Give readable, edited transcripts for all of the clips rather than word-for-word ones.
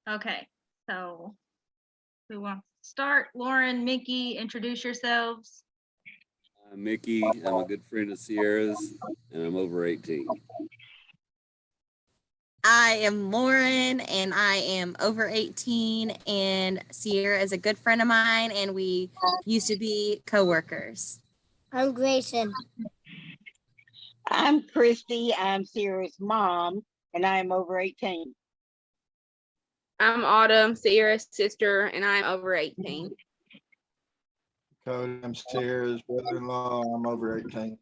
Okay, so who wants to start? Lauren, Mickey, introduce yourselves. I'm Mickey. I'm a good friend of Sierra's, and I'm over 18. I am Lauren and I am over 18, and Sierra is a good friend of mine and we used to be coworkers. I'm Grayson. I'm Christy. I'm Sierra's mom, and I'm over 18. I'm Autumn, Sierra's sister, and I'm over 18. Cody, I'm Sierra's brother-in-law. I'm over 18.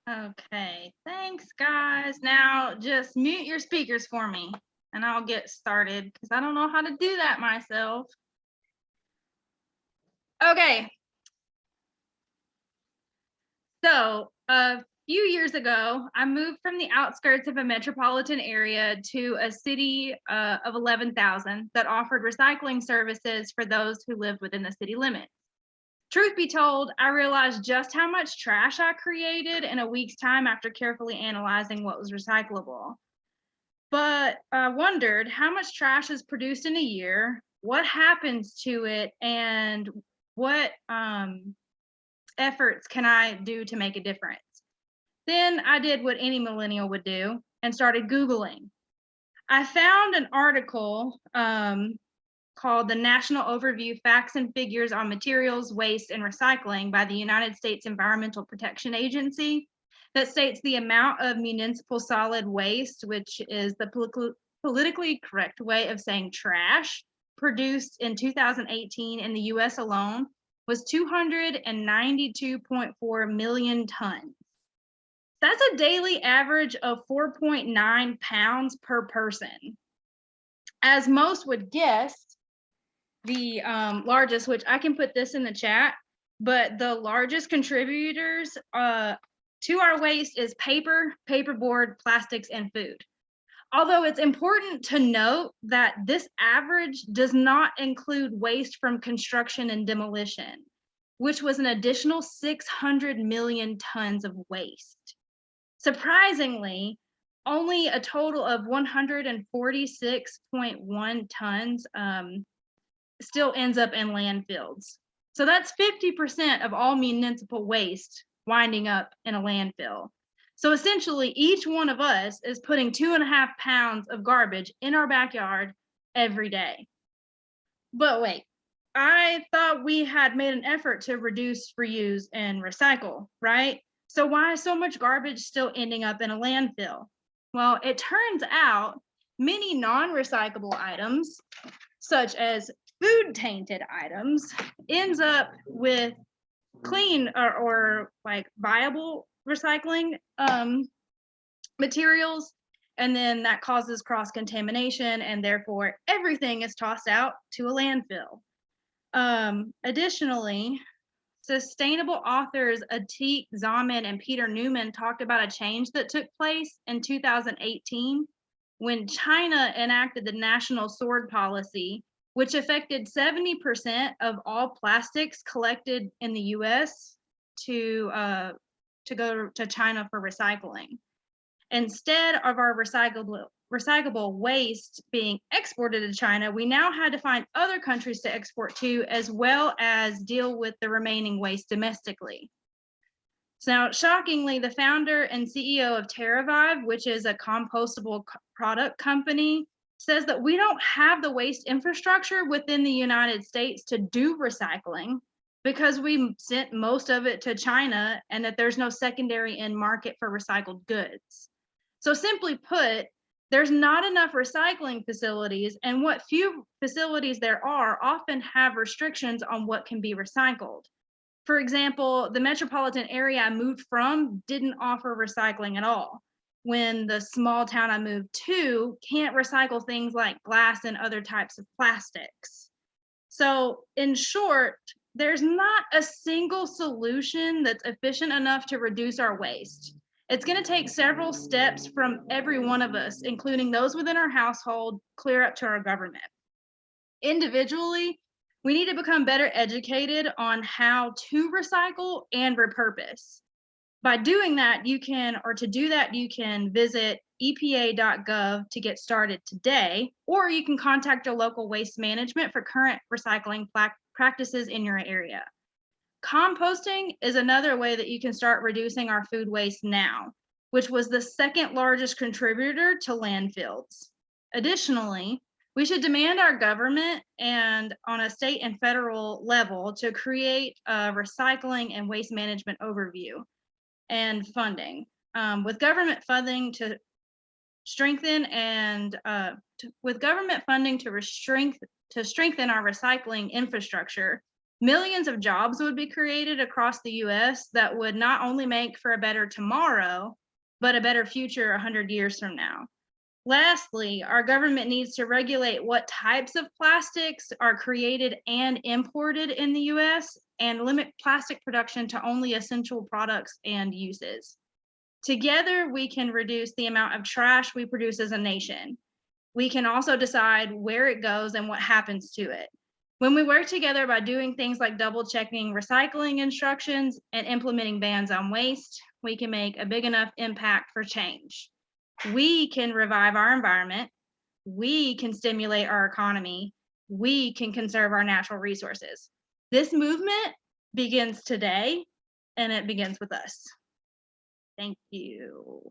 Okay, thanks guys. Now just mute your speakers for me and I'll get started because I don't know how to do that myself. Okay. So a few years ago, I moved from the outskirts of a metropolitan area to a city of 11,000 that offered recycling services for those who lived within the city limits. Truth be told, I realized just how much trash I created in a week's time after carefully analyzing what was recyclable. But I wondered how much trash is produced in a year, what happens to it, and what efforts can I do to make a difference? Then I did what any millennial would do and started Googling. I found an article called the National Overview Facts and Figures on Materials, Waste, and Recycling by the United States Environmental Protection Agency that states the amount of municipal solid waste, which is the politically correct way of saying trash, produced in 2018 in the US alone was 292.4 million tons. That's a daily average of 4.9 pounds per person. As most would guess, the largest, which I can put this in the chat, but the largest contributors to our waste is paper, paperboard, plastics, and food. Although it's important to note that this average does not include waste from construction and demolition, which was an additional 600 million tons of waste. Surprisingly, only a total of 146.1 tons still ends up in landfills. So that's 50% of all municipal waste winding up in a landfill. So essentially, each one of us is putting 2.5 pounds of garbage in our backyard every day. But wait, I thought we had made an effort to reduce, reuse, and recycle, right? So why is so much garbage still ending up in a landfill? Well, it turns out many non-recyclable items, such as food tainted items, ends up with clean or like viable recycling materials, and then that causes cross contamination, and therefore everything is tossed out to a landfill. Additionally, sustainable authors Atiq Zaman and Peter Newman talked about a change that took place in 2018 when China enacted the National Sword Policy, which affected 70% of all plastics collected in the US to go to China for recycling. Instead of our recyclable waste being exported to China, we now had to find other countries to export to, as well as deal with the remaining waste domestically. So now, shockingly, the founder and CEO of TerraVive, which is a compostable product company, says that we don't have the waste infrastructure within the United States to do recycling because we sent most of it to China, and that there's no secondary end market for recycled goods. So simply put, there's not enough recycling facilities, and what few facilities there are often have restrictions on what can be recycled. For example, the metropolitan area I moved from didn't offer recycling at all, when the small town I moved to can't recycle things like glass and other types of plastics. So in short, there's not a single solution that's efficient enough to reduce our waste. It's going to take several steps from every one of us, including those within our household, clear up to our government. Individually, we need to become better educated on how to recycle and repurpose. By doing that, you can visit epa.gov to get started today, or you can contact your local waste management for current recycling practices in your area. Composting is another way that you can start reducing our food waste now, which was the second largest contributor to landfills. Additionally, we should demand our government and on a state and federal level to create a recycling and waste management overview and funding. With government funding to strengthen our recycling infrastructure, millions of jobs would be created across the US that would not only make for a better tomorrow, but a better future 100 years from now. Lastly, our government needs to regulate what types of plastics are created and imported in the US and limit plastic production to only essential products and uses. Together, we can reduce the amount of trash we produce as a nation. We can also decide where it goes and what happens to it. When we work together by doing things like double checking recycling instructions and implementing bans on waste, we can make a big enough impact for change. We can revive our environment. We can stimulate our economy. We can conserve our natural resources. This movement begins today, and it begins with us. Thank you.